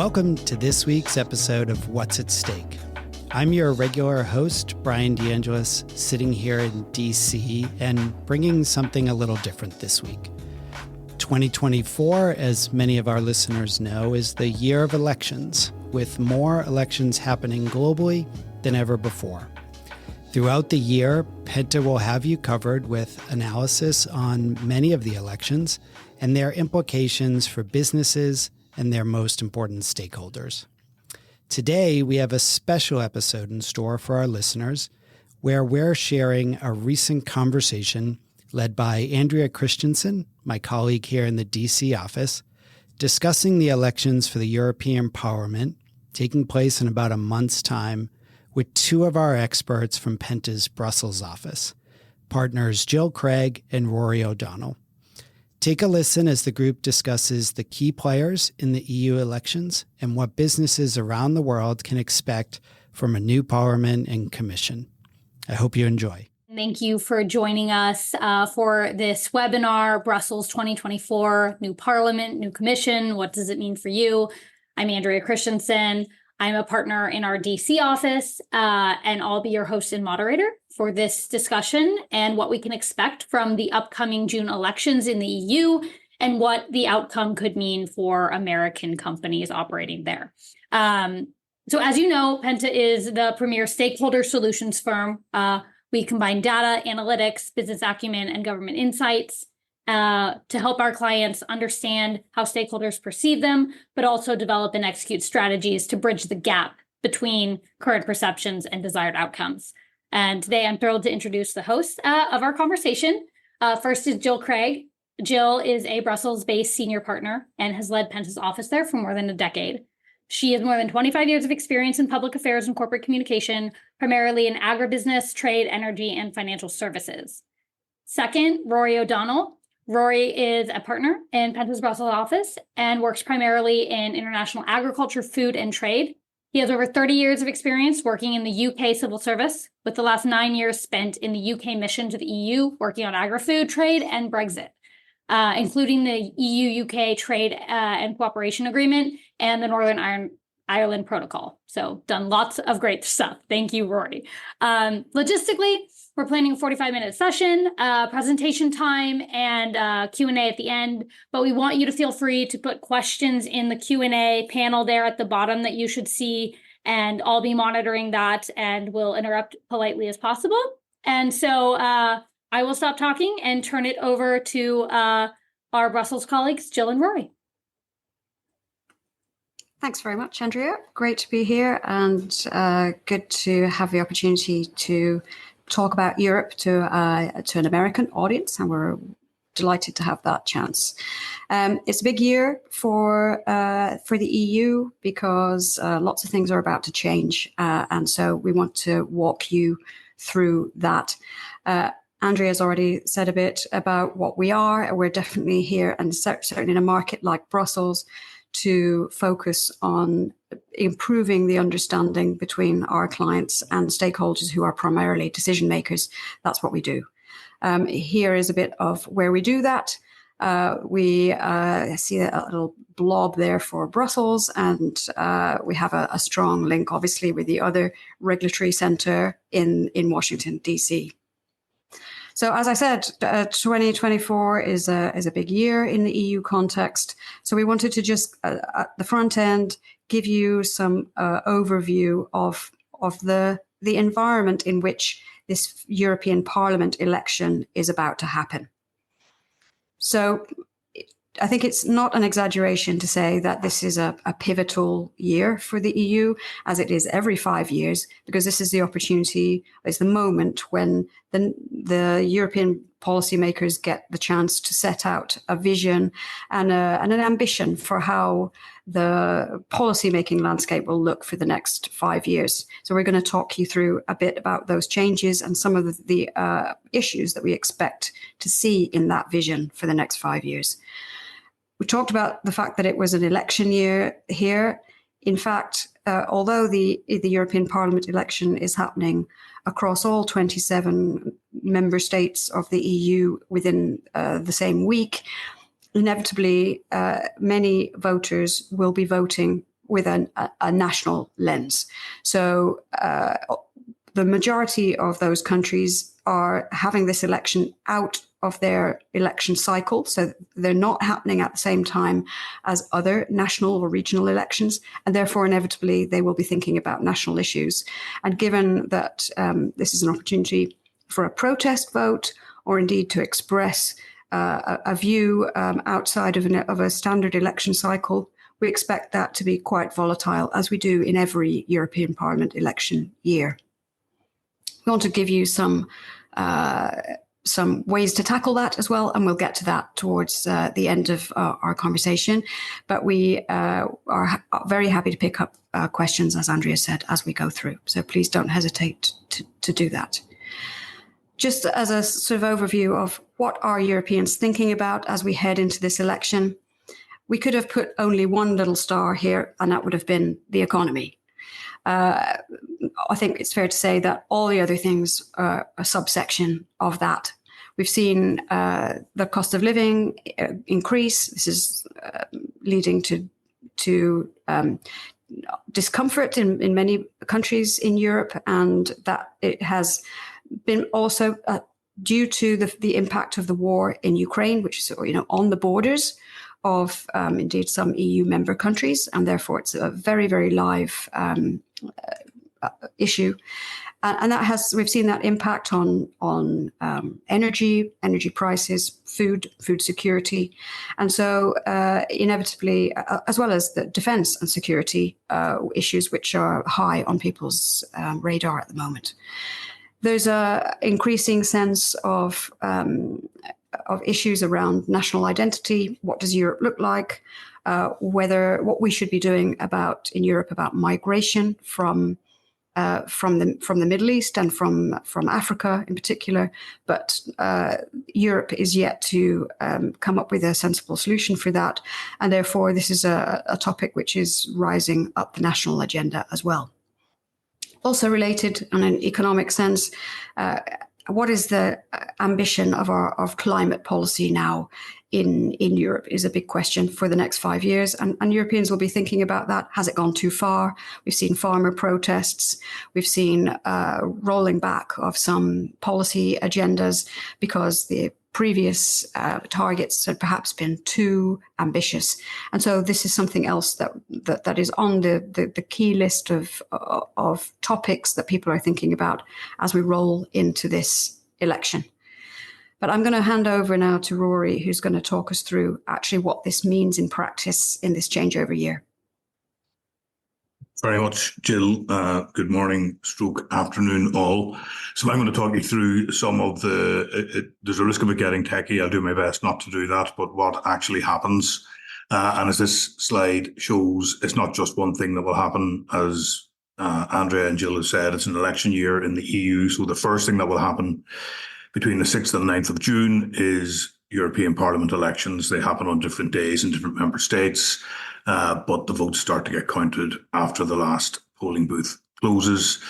Welcome to this week's episode of What's at Stake. I'm your regular host, Brian DeAngelis, sitting here in DC and bringing something a little different this week. 2024, as many of our listeners know, is the year of elections, with more elections happening globally than ever before. Throughout the year, Penta will have you covered with analysis on many of the elections and their implications for businesses and their most important stakeholders. Today, we have a special episode in store for our listeners where we're sharing a recent conversation led by Andrea Christianson, my colleague here in the DC office, discussing the elections for the European Parliament taking place in about a month's time with two of our experts from Penta's Brussels office, partners Jill Craig and Rory O'Donnell. Take a listen as the group discusses the key players in the EU elections and what businesses around the world can expect from a new Parliament and Commission. I hope you enjoy. Thank you for joining us for this webinar, Brussels 2024, New Parliament, New Commission. What does it mean for you? I'm Andrea Christianson. I'm a partner in our DC office, and I'll be your host and moderator for this discussion and what we can expect from the upcoming June elections in the EU and what the outcome could mean for American companies operating there. So as you know, Penta is the premier stakeholder solutions firm. We combine data, analytics, business acumen, and government insights to help our clients understand how stakeholders perceive them, but also develop and execute strategies to bridge the gap between current perceptions and desired outcomes. And today I'm thrilled to introduce the host of our conversation. First is Jill Craig. Jill is a Brussels-based senior partner and has led Penta's office there for more than a decade. She has more than 25 years of experience in public affairs and corporate communication, primarily in agribusiness, trade, energy, and financial services. Second, Rory O'Donnell. Rory is a partner in Penta's Brussels office and works primarily in international agriculture, food, and trade. He has over 30 years of experience working in the UK civil service, with the last 9 years spent in the UK mission to the EU, working on agri-food trade and Brexit, including the EU-UK Trade and Cooperation Agreement and the Northern Ireland Protocol. So done lots of great stuff. Thank you, Rory. Logistically, we're planning a 45-minute session, presentation time, and Q&A at the end. But we want you to feel free to put questions in the Q&A panel there at the bottom that you should see, and I'll be monitoring that and will interrupt politely as possible. And so I will stop talking and turn it over to our Brussels colleagues, Jill and Rory. Thanks very much, Andrea. Great to be here and good to have the opportunity to talk about Europe to an American audience, and we're delighted to have that chance. It's a big year for the EU because lots of things are about to change, and so we want to walk you through that. Andrea's already said a bit about what we are. We're definitely here, and certainly in a market like Brussels, to focus on improving the understanding between our clients and stakeholders who are primarily decision makers. That's what we do. Here is a bit of where we do that. We see a little blob there for Brussels, and we have a strong link, obviously, with the other regulatory center in Washington, D.C. So as I said, 2024 is a big year in the EU context. So we wanted to just, at the front end, give you some overview of the environment in which this European Parliament election is about to happen. So I think it's not an exaggeration to say that this is a pivotal year for the EU, as it is every 5 years, because this is the opportunity, it's the moment when the European policymakers get the chance to set out a vision and an ambition for how the policymaking landscape will look for the next 5 years. So we're going to talk you through a bit about those changes and some of the issues that we expect to see in that vision for the next 5 years. We talked about the fact that it was an election year here. In fact, although the European Parliament election is happening across all 27 member states of the EU within the same week, inevitably many voters will be voting with a national lens. So the majority of those countries are having this election out of their election cycle. So they're not happening at the same time as other national or regional elections. And therefore, inevitably, they will be thinking about national issues. And given that this is an opportunity for a protest vote, or indeed to express a view outside of a standard election cycle, we expect that to be quite volatile, as we do in every European Parliament election year. We want to give you some ways to tackle that as well, and we'll get to that towards the end of our conversation. But we are very happy to pick up questions, as Andrea said, as we go through. So please don't hesitate to do that. Just as a sort of overview of what are Europeans thinking about as we head into this election, we could have put only one little star here, and that would have been the economy. I think it's fair to say that all the other things are a subsection of that. We've seen the cost of living increase. This is leading to discomfort in many countries in Europe, and that it has been also due to the impact of the war in Ukraine, which is on the borders of indeed some EU member countries, and therefore it's a very, very live issue. And we've seen that impact on energy prices, food security. And so inevitably, as well as the defense and security issues, which are high on people's radar at the moment. There's a increasing sense of issues around national identity. What does Europe look like? What we should be doing in Europe about migration from the Middle East and from Africa in particular. But Europe is yet to come up with a sensible solution for that, and therefore this is a topic which is rising up the national agenda as well. Also related in an economic sense, what is the ambition of climate policy now in Europe is a big question for the next 5 years. And Europeans will be thinking about that. Has it gone too far? We've seen farmer protests. We've seen rolling back of some policy agendas because the previous targets had perhaps been too ambitious. And so this is something else that is on the key list of topics that people are thinking about as we roll into this election. But I'm going to hand over now to Rory, who's going to talk us through actually what this means in practice in this changeover year. Very much, Jill. Good morning, afternoon, all. So I'm going to talk you through some of there's a risk of it getting techie. I'll do my best not to do that, but what actually happens. And as this slide shows, it's not just one thing that will happen. As Andrea and Jill have said, it's an election year in the EU. So the first thing that will happen between the 6th and 9th of June is European Parliament elections. They happen on different days in different member states, but the votes start to get counted after the last polling booth closes.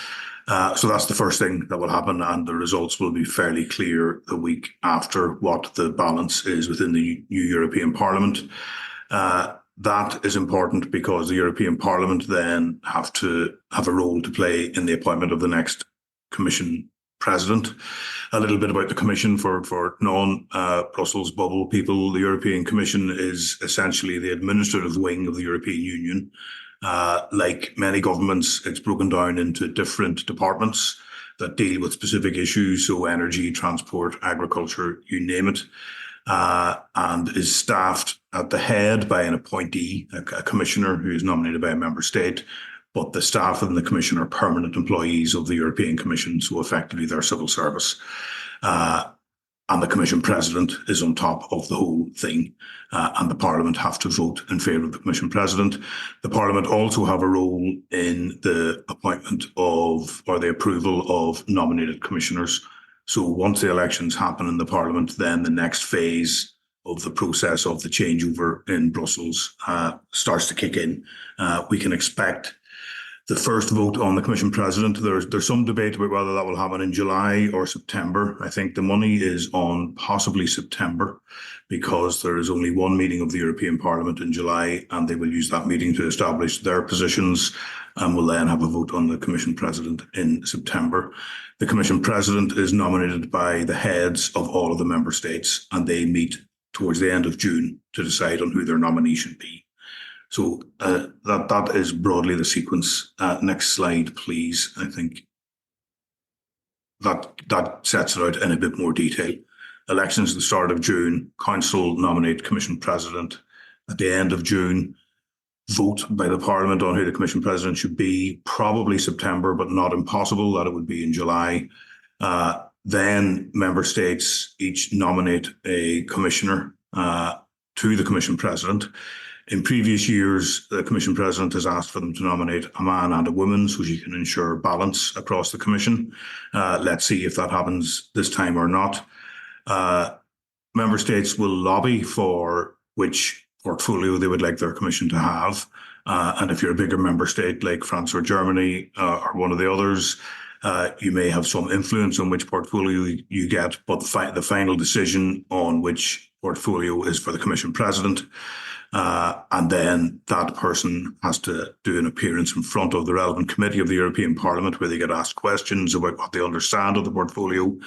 So that's the first thing that will happen, and the results will be fairly clear the week after what the balance is within the new European Parliament. That is important because the European Parliament then have to have a role to play in the appointment of the next Commission President. A little bit about the Commission for non-Brussels bubble people. The European Commission is essentially the administrative wing of the European Union. Like many governments, it's broken down into different departments that deal with specific issues, so energy, transport, agriculture, you name it, and is staffed at the head by an appointee, a commissioner who is nominated by a member state. But the staff and the Commission are permanent employees of the European Commission, so effectively they're civil service. And the Commission President is on top of the whole thing, and the Parliament have to vote in favour of the Commission President. The Parliament also have a role in the appointment of, or the approval of, nominated commissioners. So once the elections happen in the Parliament, then the next phase of the process of the changeover in Brussels starts to kick in. We can expect The first vote on the Commission President, there's some debate about whether that will happen in July or September. I think the money is on possibly September because there is only one meeting of the European Parliament in July, and they will use that meeting to establish their positions and will then have a vote on the Commission President in September. The Commission President is nominated by the heads of all of the member states, and they meet towards the end of June to decide on who their nominee should be. So that is broadly the sequence. Next slide, please. I think that sets it out in a bit more detail. Elections at the start of June, Council nominate Commission President. At the end of June, vote by the Parliament on who the Commission President should be, probably September, but not impossible that it would be in July. Then member states each nominate a commissioner to the Commission President. In previous years, the Commission President has asked for them to nominate a man and a woman so she can ensure balance across the Commission. Let's see if that happens this time or not. Member states will lobby for which portfolio they would like their Commission to have. And if you're a bigger member state like France or Germany or one of the others, you may have some influence on which portfolio you get, but the final decision on which portfolio is for the Commission President. And then that person has to do an appearance in front of the relevant committee of the European Parliament where they get asked questions about what they understand of the portfolio.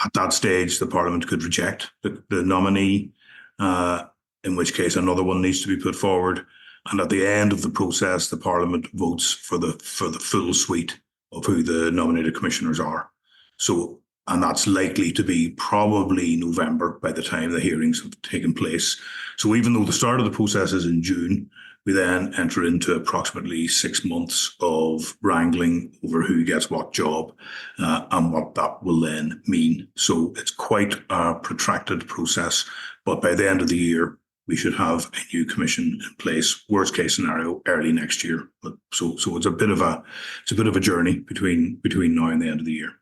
At that stage, the Parliament could reject the nominee, in which case another one needs to be put forward. And at the end of the process, the Parliament votes for the full suite of who the nominated commissioners are. So, and that's likely to be probably November by the time the hearings have taken place. So even though the start of the process is in June, we then enter into approximately 6 months of wrangling over who gets what job and what that will then mean. So it's quite a protracted process, but by the end of the year, we should have a new commission in place. Worst case scenario, early next year. But so it's a bit of a journey between now and the end of the year.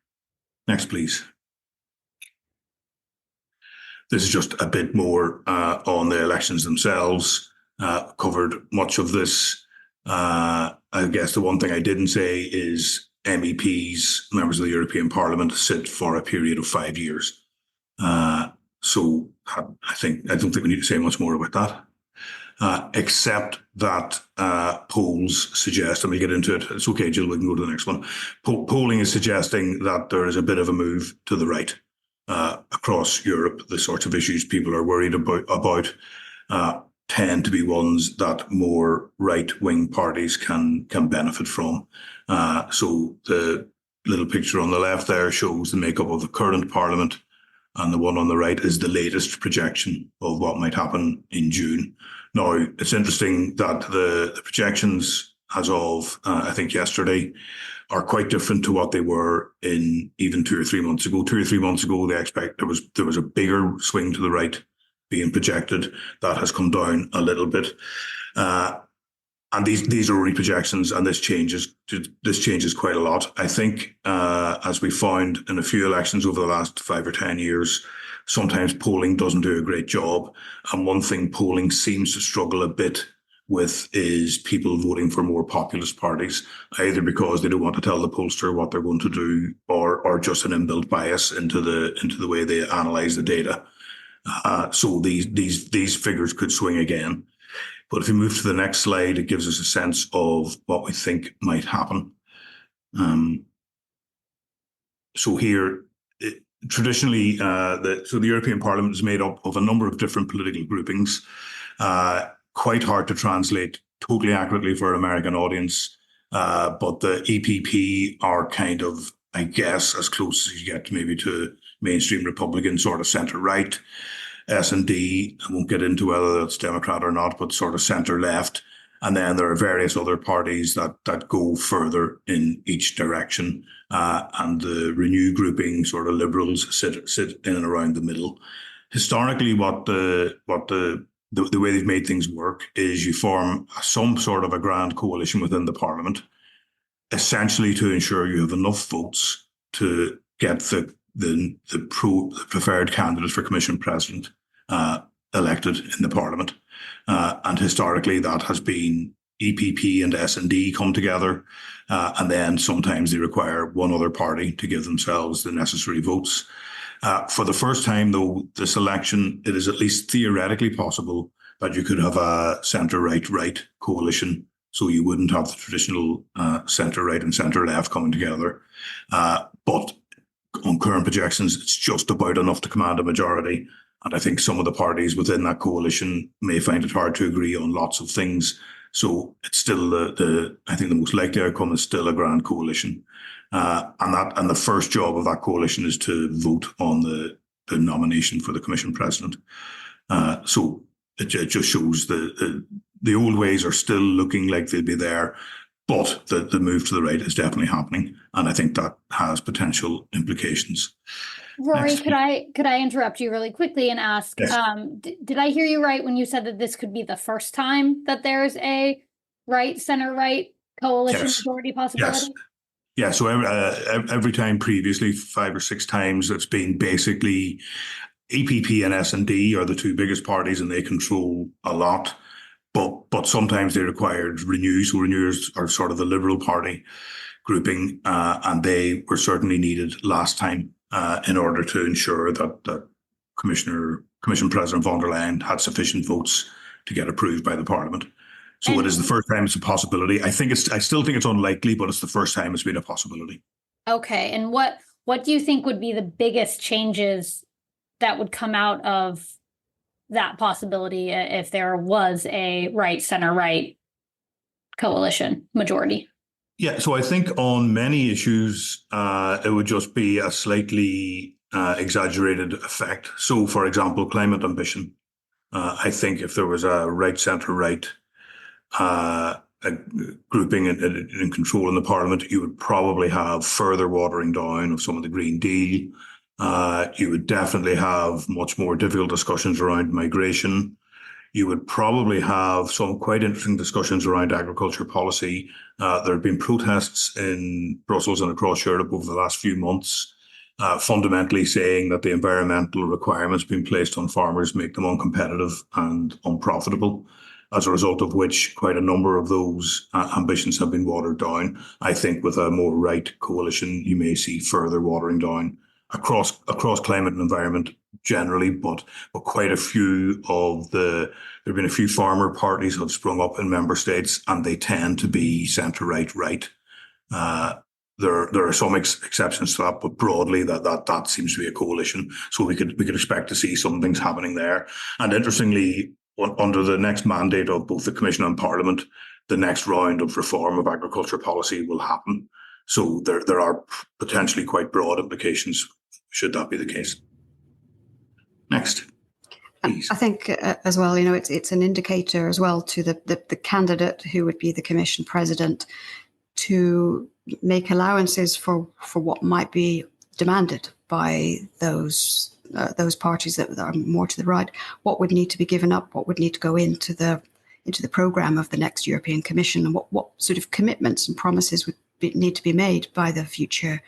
Next, please. This is just a bit more on the elections themselves. Covered much of this. I guess the one thing I didn't say is MEPs, members of the European Parliament, sit for a period of 5 years. So I don't think we need to say much more about that, except that polls suggest, and we get into it. It's okay, Jill, we can go to the next one. Polling is suggesting that there is a bit of a move to the right across Europe. The sorts of issues people are worried about tend to be ones that more right-wing parties can benefit from. So the little picture on the left there shows the makeup of the current Parliament, and the one on the right is the latest projection of what might happen in June. Now, it's interesting that the projections as of, I think, yesterday are quite different to what they were in even 2 or 3 months ago. 2 or 3 months ago, they expect there was a bigger swing to the right being projected. That has come down a little bit. And these are only projections, and this changes quite a lot. I think, as we found in a few elections over the last 5 or 10 years, sometimes polling doesn't do a great job. And one thing polling seems to struggle a bit with is people voting for more populist parties, either because they don't want to tell the pollster what they're going to do, or just an inbuilt bias into the way they analyse the data. So these figures could swing again. But if we move to the next slide, it gives us a sense of what we think might happen. So here, traditionally, the European Parliament is made up of a number of different political groupings. Quite hard to translate totally accurately for an American audience, but the EPP are kind of, I guess, as close as you get maybe to mainstream Republican, sort of centre-right. S&D, I won't get into whether that's Democrat or not, but sort of centre-left. And then there are various other parties that go further in each direction. And the Renew grouping, sort of Liberals, sit in and around the middle. Historically, what the way they've made things work is you form some sort of a grand coalition within the Parliament, essentially to ensure you have enough votes to get the preferred candidate for Commission President elected in the Parliament. And historically, that has been EPP and S&D come together, and then sometimes they require one other party to give themselves the necessary votes. For the first time, though, this election, it is at least theoretically possible that you could have a centre-right coalition. So you wouldn't have the traditional centre-right and centre-left coming together. But on current projections, it's just about enough to command a majority. And I think some of the parties within that coalition may find it hard to agree on lots of things. So it's still I think the most likely outcome is still a grand coalition. And the first job of that coalition is to vote on the nomination for the Commission President. So it just shows the old ways are still looking like they'll be there, but the move to the right is definitely happening, and I think that has potential implications. Rory, Next. could I interrupt you really quickly and ask, Yes. Did I hear you right when you said that this could be the first time that there's a center-right coalition Yes. majority possibility? Yes. Yeah, so every time previously, 5 or 6 times, it's been basically EPP and S&D are the two biggest parties, and they control a lot. But sometimes they required Renew. So Renewers are sort of the Liberal Party grouping, and they were certainly needed last time in order to ensure that Commission President von der Leyen had sufficient votes to get approved by the Parliament. So it is the first time it's a possibility. I still think it's unlikely, but it's the first time it's been a possibility. Okay, and what do you think would be the biggest changes that would come out of that possibility if there was a center-right coalition majority? Yeah, so I think on many issues, it would just be a slightly exaggerated effect. So, for example, climate ambition. I think if there was a centre-right grouping in control in the Parliament, you would probably have further watering down of some of the Green Deal. You would definitely have much more difficult discussions around migration. You would probably have some quite interesting discussions around agriculture policy. There have been protests in Brussels and across Europe over the last few months, fundamentally saying that the environmental requirements being placed on farmers make them uncompetitive and unprofitable, as a result of which quite a number of those ambitions have been watered down. I think with a more right coalition, you may see further watering down across climate and environment generally, but quite a few there have been a few farmer parties have sprung up in member states, and they tend to be centre-right. There are some exceptions to that, but broadly that seems to be a coalition. So we could expect to see some things happening there. And interestingly, under the next mandate of both the Commission and Parliament, the next round of reform of agriculture policy will happen. So there are potentially quite broad implications should that be the case. Next, please. I think as well, it's an indicator as well to the candidate who would be the Commission President to make allowances for what might be demanded by those parties that are more to the right. What would need to be given up? What would need to go into the programme of the next European Commission, and what sort of commitments and promises would need to be made by the future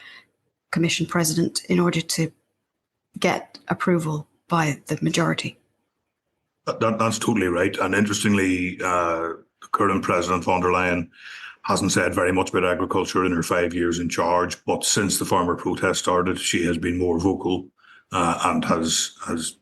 Commission President in order to get approval by the majority? That's totally right. And interestingly, the current President von der Leyen hasn't said very much about agriculture in her 5 years in charge, but since the farmer protest started, she has been more vocal and has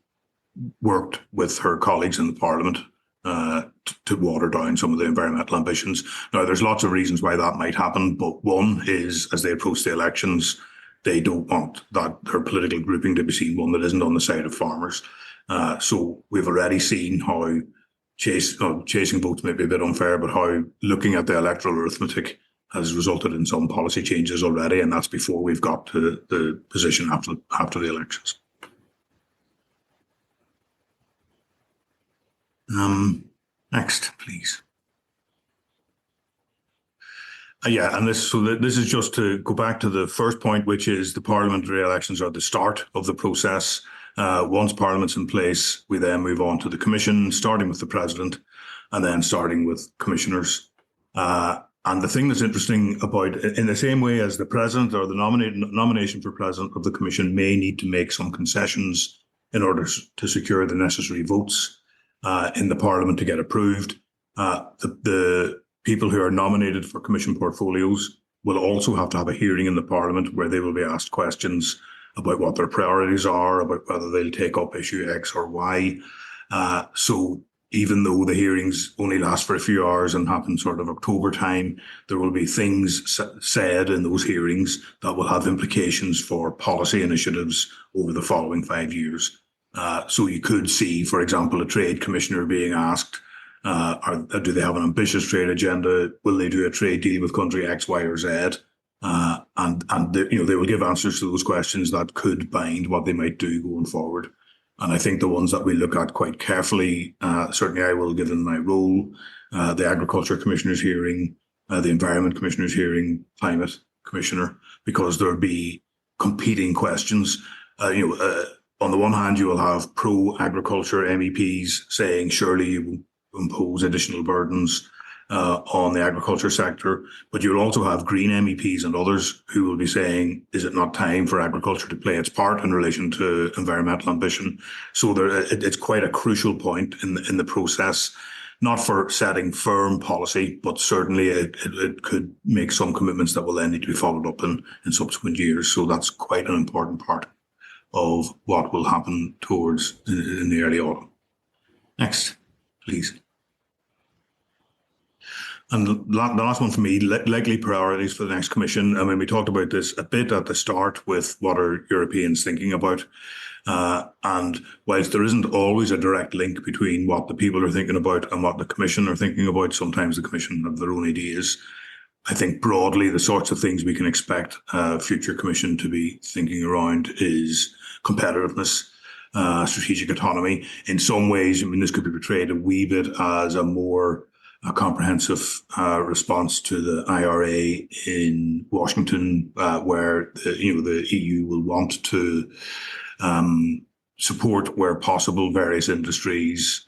worked with her colleagues in the Parliament to water down some of the environmental ambitions. Now, there's lots of reasons why that might happen, but one is as they approach the elections, they don't want that their political grouping to be seen one that isn't on the side of farmers. So we've already seen how chasing votes may be a bit unfair, but how looking at the electoral arithmetic has resulted in some policy changes already, and that's before we've got to the position after the elections. Next, please. And this is just to go back to the first point, which is the parliamentary elections are the start of the process. Once Parliament's in place, we then move on to the Commission, starting with the President, and then starting with commissioners. And the thing that's interesting about, in the same way as the President or the nomination for President of the Commission may need to make some concessions in order to secure the necessary votes in the Parliament to get approved, the people who are nominated for Commission portfolios will also have to have a hearing in the Parliament where they will be asked questions about what their priorities are, about whether they'll take up issue X or Y. So even though the hearings only last for a few hours and happen sort of October time, there will be things said in those hearings that will have implications for policy initiatives over the following 5 years. So you could see, for example, a trade commissioner being asked, do they have an ambitious trade agenda? Will they do a trade deal with country X, Y, or Z? And they will give answers to those questions that could bind what they might do going forward. And I think the ones that we look at quite carefully, certainly I will, given my role, the Agriculture Commissioner's hearing, the Environment Commissioner's hearing, Climate Commissioner, because there'll be competing questions. On the one hand, you will have pro-agriculture MEPs saying, surely you impose additional burdens on the agriculture sector, but you'll also have Green MEPs and others who will be saying, is it not time for agriculture to play its part in relation to environmental ambition? So it's quite a crucial point in the process, not for setting firm policy, but certainly it could make some commitments that will then need to be followed up in subsequent years. So that's quite an important part of what will happen towards in the early autumn. Next, please. And the last one for me, likely priorities for the next Commission. I mean, we talked about this a bit at the start with what are Europeans thinking about. And whilst there isn't always a direct link between what the people are thinking about and what the Commission are thinking about, sometimes the Commission have their own ideas. I think broadly the sorts of things we can expect a future Commission to be thinking around is competitiveness, strategic autonomy. In some ways, I mean, this could be portrayed a wee bit as a more comprehensive response to the IRA in Washington, where the EU will want to support, where possible, various industries,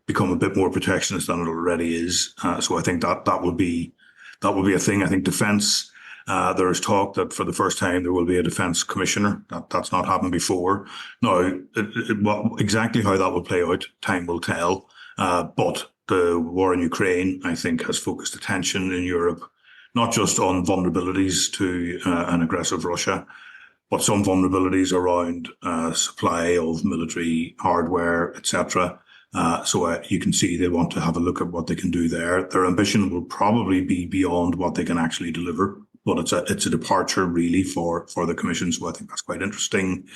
become a bit more protectionist than it already is. So I think that will be a thing. I think defence. There is talk that for the first time there will be a defence commissioner. That's not happened before. Now, exactly how that will play out, time will tell. But the war in Ukraine, I think, has focused attention in Europe, not just on vulnerabilities to an aggressive Russia, but some vulnerabilities around supply of military hardware, etc. So you can see they want to have a look at what they can do there. Their ambition will probably be beyond what they can actually deliver, but it's a departure really for the Commission. So I think that's quite interesting.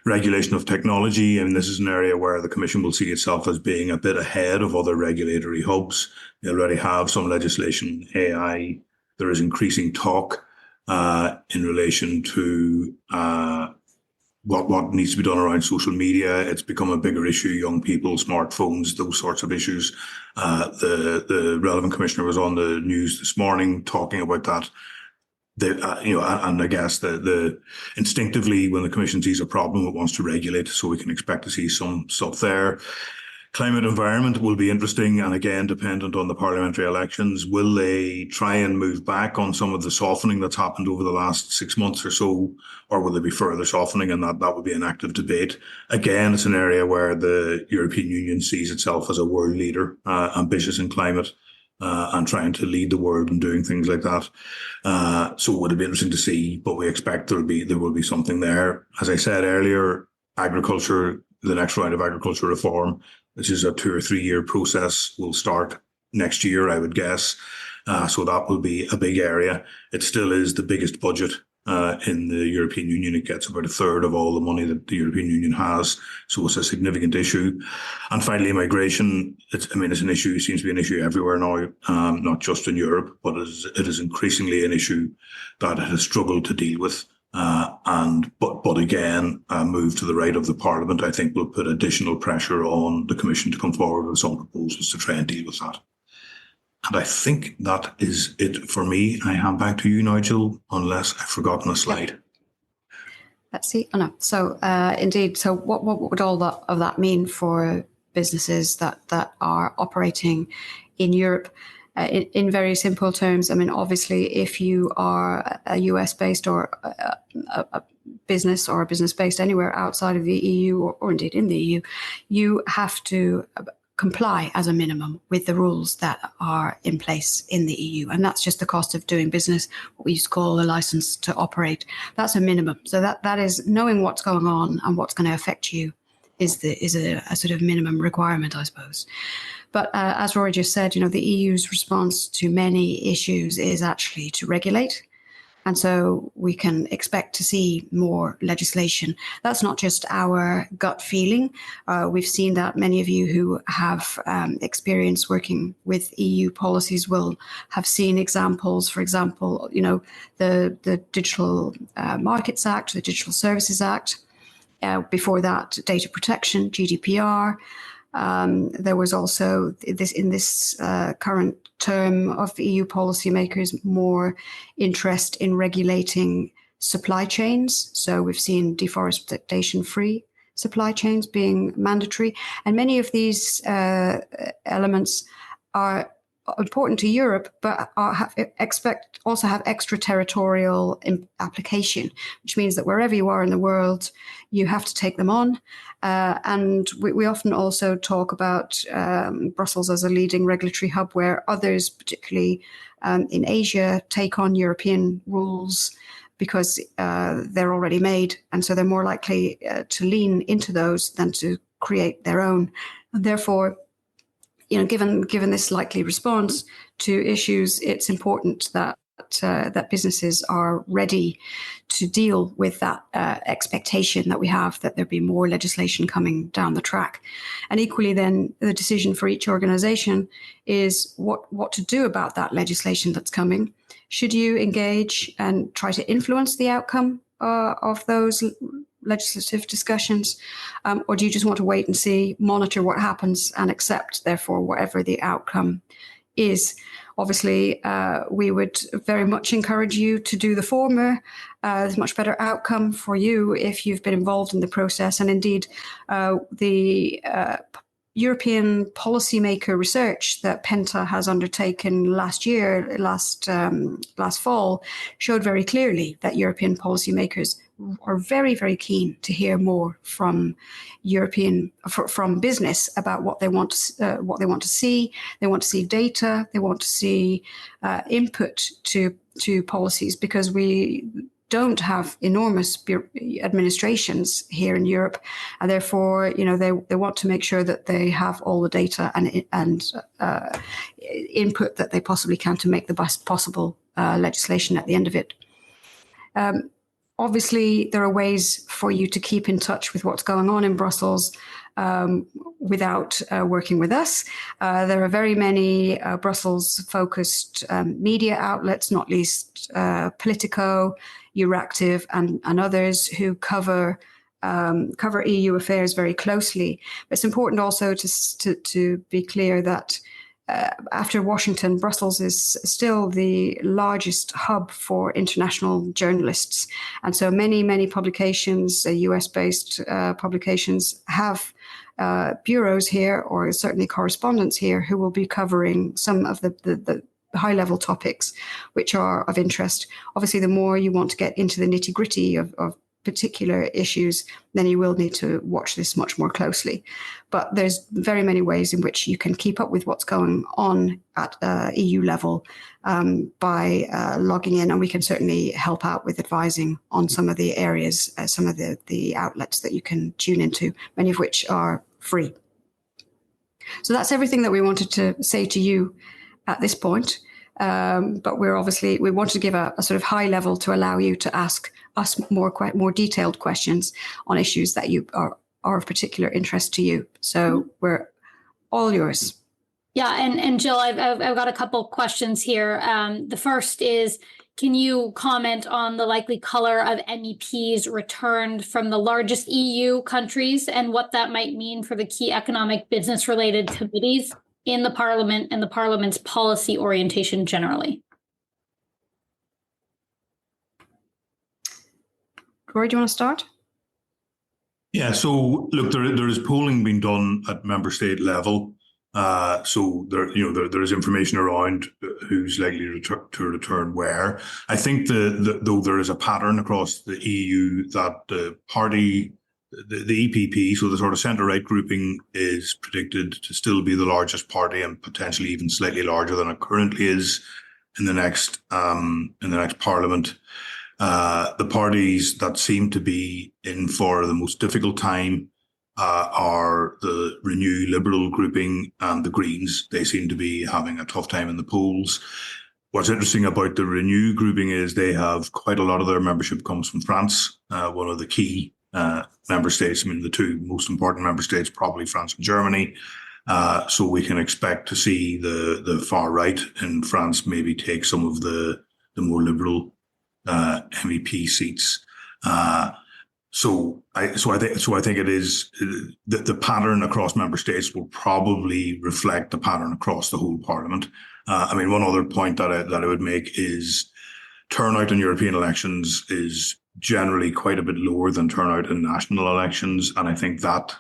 Regulation of technology, and this is an area where the Commission will see itself as being a bit ahead of other regulatory hubs. They already have some legislation, AI. There is increasing talk in relation to what needs to be done around social media. It's become a bigger issue, young people, smartphones, those sorts of issues. The relevant Commissioner was on the news this morning talking about that. And I guess the instinctively, when the Commission sees a problem, it wants to regulate, so we can expect to see some stuff there. Climate environment will be interesting, and again, dependent on the parliamentary elections. Will they try and move back on some of the softening that's happened over the last 6 months or so, or will there be further softening? And that would be an active debate. Again, it's an area where the European Union sees itself as a world leader, ambitious in climate, and trying to lead the world and doing things like that. So it would be interesting to see, but we expect there will be something there. As I said earlier, agriculture, the next round of agriculture reform, which is a 2 or 3 year process, will start next year, I would guess. So that will be a big area. It still is the biggest budget in the European Union. It gets about a third of all the money that the European Union has. So it's a significant issue. And finally, migration. It's an issue, seems to be an issue everywhere now, not just in Europe, but it is increasingly an issue that it has struggled to deal with. But again, a move to the right of the Parliament, I think, will put additional pressure on the Commission to come forward with some proposals to try and deal with that. And I think that is it for me. I hand back to you, Nigel, unless I've forgotten a slide. Yep. Let's see. Oh, no. So indeed. So what would all of that mean for businesses that are operating in Europe? In very simple terms, I mean, obviously, if you are a US-based or a business based anywhere outside of the EU or indeed in the EU, you have to comply as a minimum with the rules that are in place in the EU. And that's just the cost of doing business, what we used to call a license to operate. That's a minimum. So that is knowing what's going on and what's going to affect you is a sort of minimum requirement, I suppose. But as Rory just said, the EU's response to many issues is actually to regulate. And so we can expect to see more legislation. That's not just our gut feeling. We've seen that many of you who have experience working with EU policies will have seen examples. For example, the Digital Markets Act, the Digital Services Act. Before that, data protection, GDPR. There was also in this current term of EU policymakers more interest in regulating supply chains. So we've seen deforestation-free supply chains being mandatory, and many of these elements are important to Europe, but also have extraterritorial application, which means that wherever you are in the world, you have to take them on. And we often also talk about Brussels as a leading regulatory hub where others, particularly in Asia, take on European rules because they're already made. And so they're more likely to lean into those than to create their own. And therefore, given this likely response to issues, it's important that businesses are ready to deal with that expectation that we have that there be more legislation coming down the track. And equally then, the decision for each organization is what to do about that legislation that's coming. Should you engage and try to influence the outcome of those legislative discussions, or do you just want to wait and see, monitor what happens and accept, therefore, whatever the outcome is? Obviously, we would very much encourage you to do the former. There's a much better outcome for you if you've been involved in the process. And indeed, the European policymaker research that Penta has undertaken last fall, showed very clearly that European policymakers are very, very keen to hear more from business about what they want to see. They want to see data. They want to see input to policies, because we don't have enormous administrations here in Europe, and therefore, they want to make sure that they have all the data and input that they possibly can to make the best possible legislation at the end of it. Obviously, there are ways for you to keep in touch with what's going on in Brussels without working with us. There are very many Brussels-focused media outlets, not least Politico, Euractiv, and others who cover EU affairs very closely. But it's important also to be clear that after Washington, Brussels is still the largest hub for international journalists. And so many publications, US-based publications, have bureaus here, or certainly correspondents here, who will be covering some of the high-level topics which are of interest. Obviously, the more you want to get into the nitty-gritty of particular issues, then you will need to watch this much more closely. But there's very many ways in which you can keep up with what's going on at EU level by logging in, and we can certainly help out with advising on some of the areas, some of the outlets that you can tune into, many of which are free. So that's everything that we wanted to say to you at this point. But we wanted to give a sort of high level to allow you to ask us more detailed questions on issues that you are of particular interest to you. So we're all yours. Yeah, and Jill, I've got a couple questions here. The first is, can you comment on the likely color of MEPs returned from the largest EU countries and what that might mean for the key economic business-related committees in the Parliament and the Parliament's policy orientation generally? Rory, do you want to start? Yeah, so look, there is polling being done at member state level. So there is information around who's likely to return where. I think though there is a pattern across the EU that the the EPP, so the sort of centre-right grouping, is predicted to still be the largest party and potentially even slightly larger than it currently is in the next parliament. The parties that seem to be in for the most difficult time are the Renew Liberal grouping and the Greens. They seem to be having a tough time in the polls. What's interesting about the Renew grouping is they have quite a lot of their membership comes from France, one of the key member states. I mean, the two most important member states, probably France and Germany. So we can expect to see the far right in France maybe take some of the more liberal MEP seats. So I think it is the pattern across member states will probably reflect the pattern across the whole parliament. I mean, one other point that I would make is turnout in European elections is generally quite a bit lower than turnout in national elections, and I think that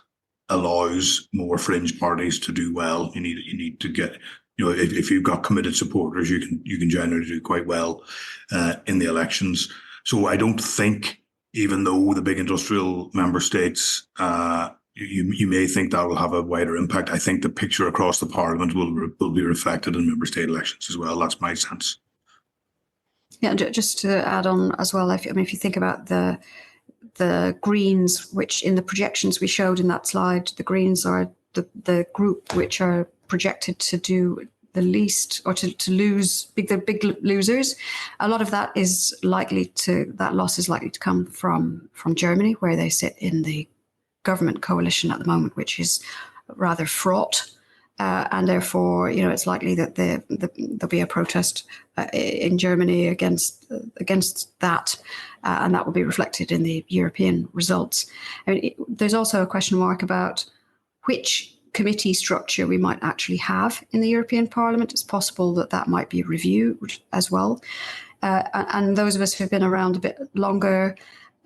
allows more fringe parties to do well. You need to get, if you've got committed supporters, you can generally do quite well in the elections. So I don't think, even though the big industrial member states, you may think that will have a wider impact, I think the picture across the parliament will be reflected in member state elections as well. That's my sense. Yeah, just to add on as well, if you think about the Greens, which in the projections we showed in that slide, the Greens are the group which are projected to do the least, or to lose, the big losers. A lot of that loss is likely to come from Germany, where they sit in the government coalition at the moment, which is rather fraught. And therefore, it's likely that there'll be a protest in Germany against that, and that will be reflected in the European results. I mean, there's also a question mark about which committee structure we might actually have in the European Parliament. It's possible that might be reviewed as well. And those of us who've been around a bit longer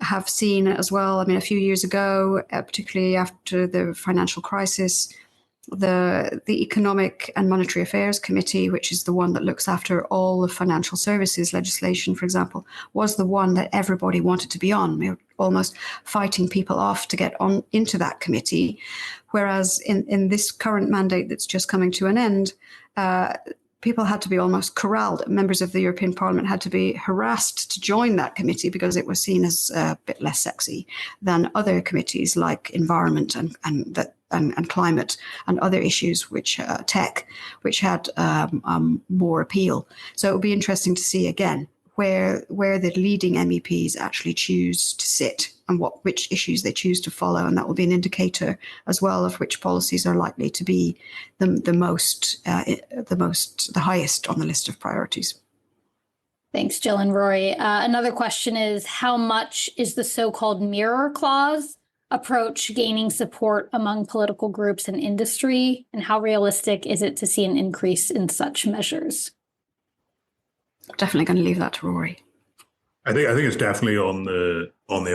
have seen as well. I mean, a few years ago, particularly after the financial crisis, the Economic and Monetary Affairs Committee, which is the one that looks after all the financial services legislation, for example, was the one that everybody wanted to be on. We were almost fighting people off to get on into that committee. Whereas in this current mandate that's just coming to an end, people had to be almost corralled. Members of the European Parliament had to be harassed to join that committee because it was seen as a bit less sexy than other committees like environment and climate and other issues, which tech, which had more appeal. So it will be interesting to see again where the leading MEPs actually choose to sit and which issues they choose to follow, and that will be an indicator as well of which policies are likely to be the highest on the list of priorities. Thanks, Jill and Rory. Another question is, how much is the so-called mirror clause approach gaining support among political groups and industry, and how realistic is it to see an increase in such measures? Definitely going to leave that to Rory. I think it's definitely on the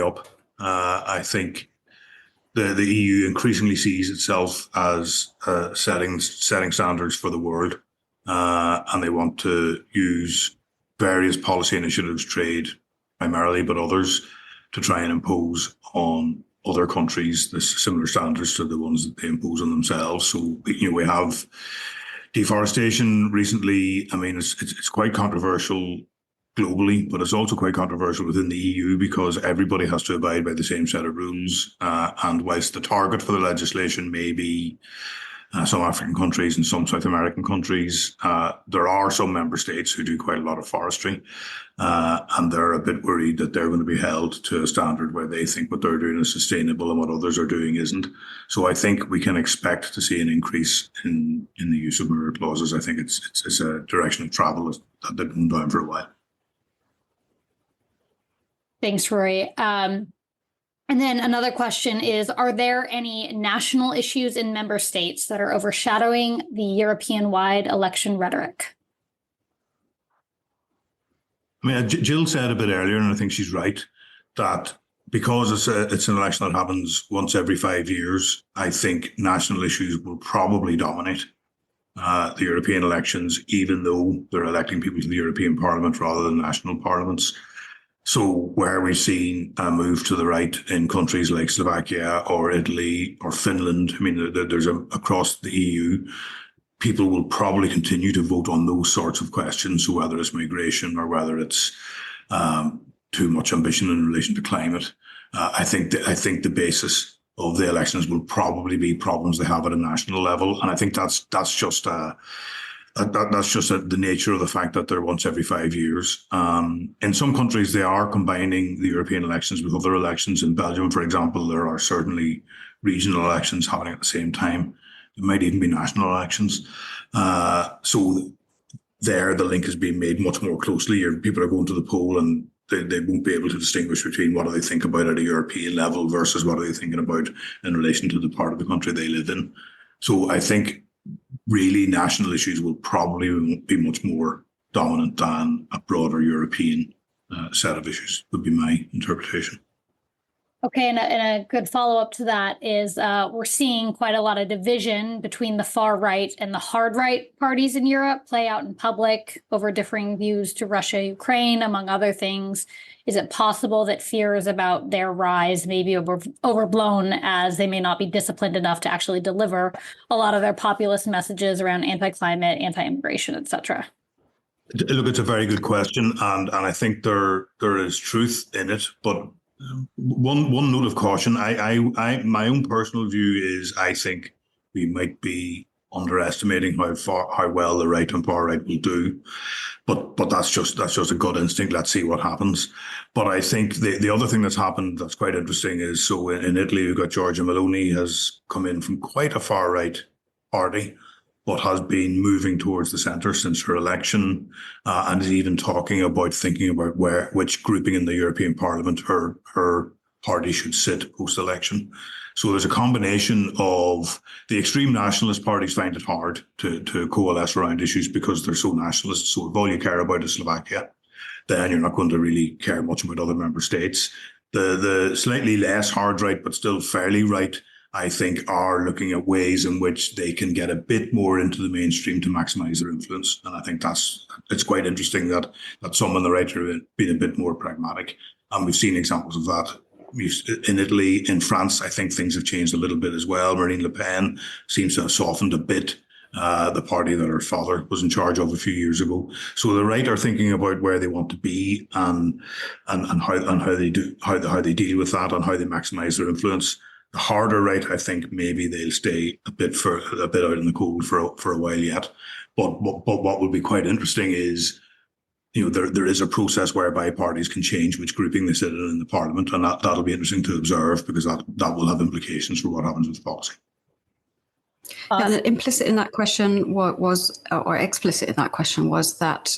up. I think the EU increasingly sees itself as setting standards for the world, and they want to use various policy initiatives, trade primarily, but others, to try and impose on other countries the similar standards to the ones that they impose on themselves. So we have deforestation recently. I mean, it's quite controversial globally, but it's also quite controversial within the EU because everybody has to abide by the same set of rules. And whilst the target for the legislation may be some African countries and some South American countries, there are some member states who do quite a lot of forestry, and they're a bit worried that they're going to be held to a standard where they think what they're doing is sustainable and what others are doing isn't. So I think we can expect to see an increase in the use of mirror clauses. I think it's a direction of travel that they've been down for a while. Thanks, Rory. And then another question is, are there any national issues in member states that are overshadowing the European-wide election rhetoric? I mean, Jill said a bit earlier, and I think she's right, that because it's an election that happens once every 5 years, I think national issues will probably dominate the European elections, even though they're electing people to the European Parliament rather than national parliaments. So where we've seen a move to the right in countries like Slovakia or Italy or Finland, I mean, there's across the EU, people will probably continue to vote on those sorts of questions. So whether it's migration or whether it's too much ambition in relation to climate, I think the basis of the elections will probably be problems they have at a national level, and I think that's just the nature of the fact that they're once every 5 years. In some countries, they are combining the European elections with other elections. In Belgium, for example, there are certainly regional elections happening at the same time. There might even be national elections. So there, the link is being made much more closely. People are going to the poll and they won't be able to distinguish between what do they think about at a European level versus what are they thinking about in relation to the part of the country they live in. So I think really national issues will probably be much more dominant than a broader European set of issues, would be my interpretation. Okay, and a good follow-up to that is we're seeing quite a lot of division between the far right and the hard right parties in Europe play out in public over differing views to Russia, Ukraine, among other things. Is it possible that fears about their rise may be overblown, as they may not be disciplined enough to actually deliver a lot of their populist messages around anti-climate, anti-immigration, et cetera? Look, it's a very good question, and I think there is truth in it, but one note of caution. My own personal view is I think we might be underestimating how well the right and far right will do, but that's just a gut instinct. Let's see what happens. But I think the other thing that's happened that's quite interesting is, so in Italy we've got Giorgia Meloni has come in from quite a far right party, but has been moving towards the centre since her election, and is even thinking about which grouping in the European Parliament her party should sit post-election. So there's a combination of the extreme nationalist parties find it hard to coalesce around issues because they're so nationalist. So if all you care about is Slovakia, then you're not going to really care much about other member states. The slightly less hard right, but still fairly right, I think, are looking at ways in which they can get a bit more into the mainstream to maximise their influence. And I think it's quite interesting that some on the right are being a bit more pragmatic. And we've seen examples of that. In Italy, in France, I think things have changed a little bit as well. Marine Le Pen seems to have softened a bit, the party that her father was in charge of a few years ago. So the right are thinking about where they want to be and how they deal with that and how they maximise their influence. The harder right, I think maybe they'll stay a bit out in the cold for a while yet. But what will be quite interesting is, there is a process whereby parties can change which grouping they sit in the parliament, and that'll be interesting to observe because that will have implications for what happens with policy. And implicit in that question was, or explicit in that question was that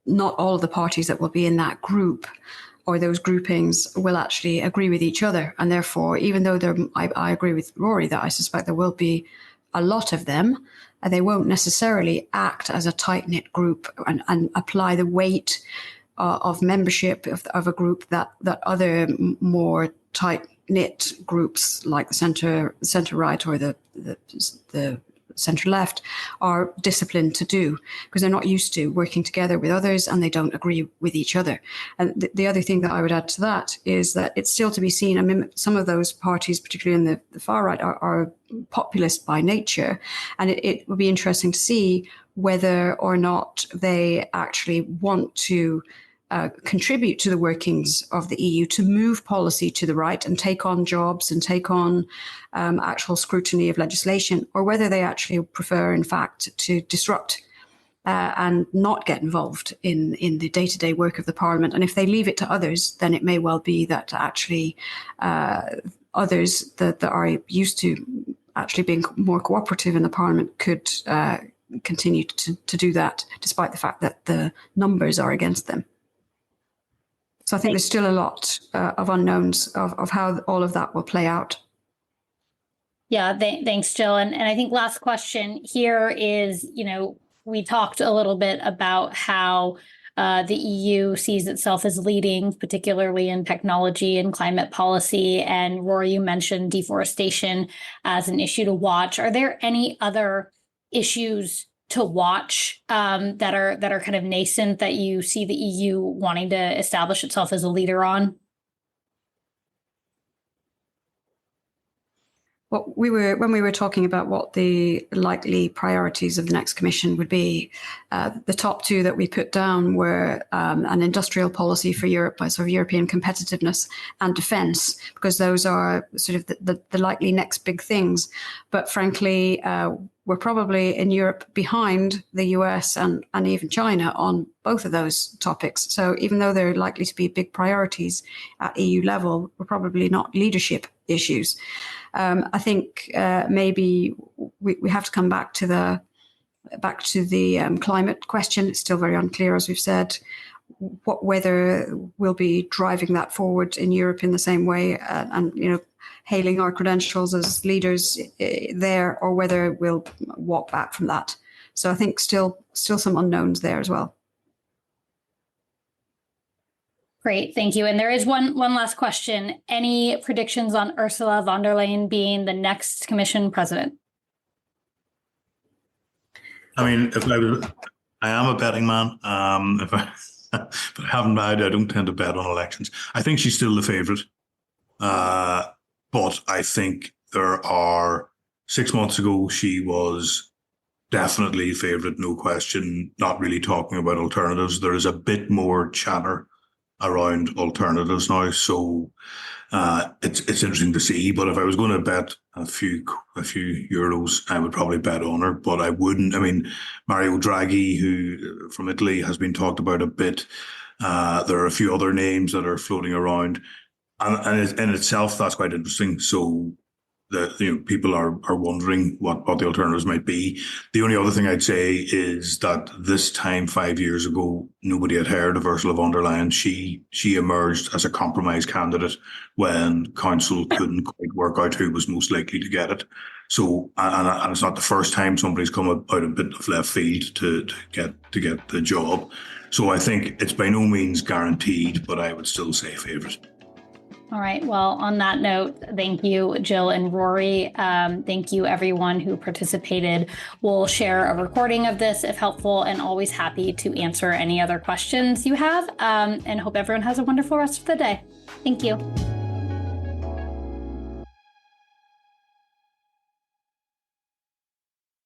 not all of the parties that will be in that group or those groupings will actually agree with each other. And therefore, even though I agree with Rory that I suspect there will be a lot of them, they won't necessarily act as a tight-knit group and apply the weight of membership of a group that other more tight-knit groups like the centre-right or the centre-left are disciplined to do, because they're not used to working together with others and they don't agree with each other. And the other thing that I would add to that is that it's still to be seen. I mean, some of those parties, particularly in the far right, are populist by nature, and it would be interesting to see whether or not they actually want to contribute to the workings of the EU to move policy to the right and take on jobs and take on actual scrutiny of legislation, or whether they actually prefer, in fact, to disrupt and not get involved in the day-to-day work of the Parliament. And if they leave it to others, then it may well be that actually others that are used to actually being more cooperative in the Parliament could continue to do that, despite the fact that the numbers are against them. So I think there's still a lot of unknowns of how all of that will play out. Yeah, thanks, Jill. And I think last question here is, we talked a little bit about how the EU sees itself as leading, particularly in technology and climate policy. And Rory, you mentioned deforestation as an issue to watch. Are there any other issues to watch that are kind of nascent that you see the EU wanting to establish itself as a leader on? When we were talking about what the likely priorities of the next commission would be, the top two that we put down were an industrial policy for Europe, sort of European competitiveness, and defence, because those are sort of the likely next big things. But frankly, we're probably in Europe behind the US and even China on both of those topics. So even though they're likely to be big priorities at EU level, we're probably not leadership issues. I think maybe we have to come back to the climate question. It's still very unclear, as we've said, whether we'll be driving that forward in Europe in the same way, and hailing our credentials as leaders there, or whether we'll walk back from that. So I think still some unknowns there as well. Great, thank you. And there is one last question. Any predictions on Ursula von der Leyen being the next Commission president? I mean, I am a betting man. But I haven't. I don't tend to bet on elections. I think she's still the favourite, but I think there are 6 months ago she was definitely favourite, no question. Not really talking about alternatives. There is a bit more chatter around alternatives now, so it's interesting to see. But if I was going to bet a few euros, I would probably bet on her. But I wouldn't. I mean, Mario Draghi, who from Italy, has been talked about a bit. There are a few other names that are floating around, and in itself, that's quite interesting. So people are wondering what the alternatives might be. The only other thing I'd say is that this time 5 years ago, nobody had heard of Ursula von der Leyen. She emerged as a compromise candidate when Council couldn't quite work out who was most likely to get it. So, and it's not the first time somebody's come out a bit of left field to get the job. So I think it's by no means guaranteed, but I would still say favourite. All right. Well, on that note, thank you, Jill and Rory. Thank you, everyone who participated. We'll share a recording of this if helpful, and always happy to answer any other questions you have, and hope everyone has a wonderful rest of the day. Thank you.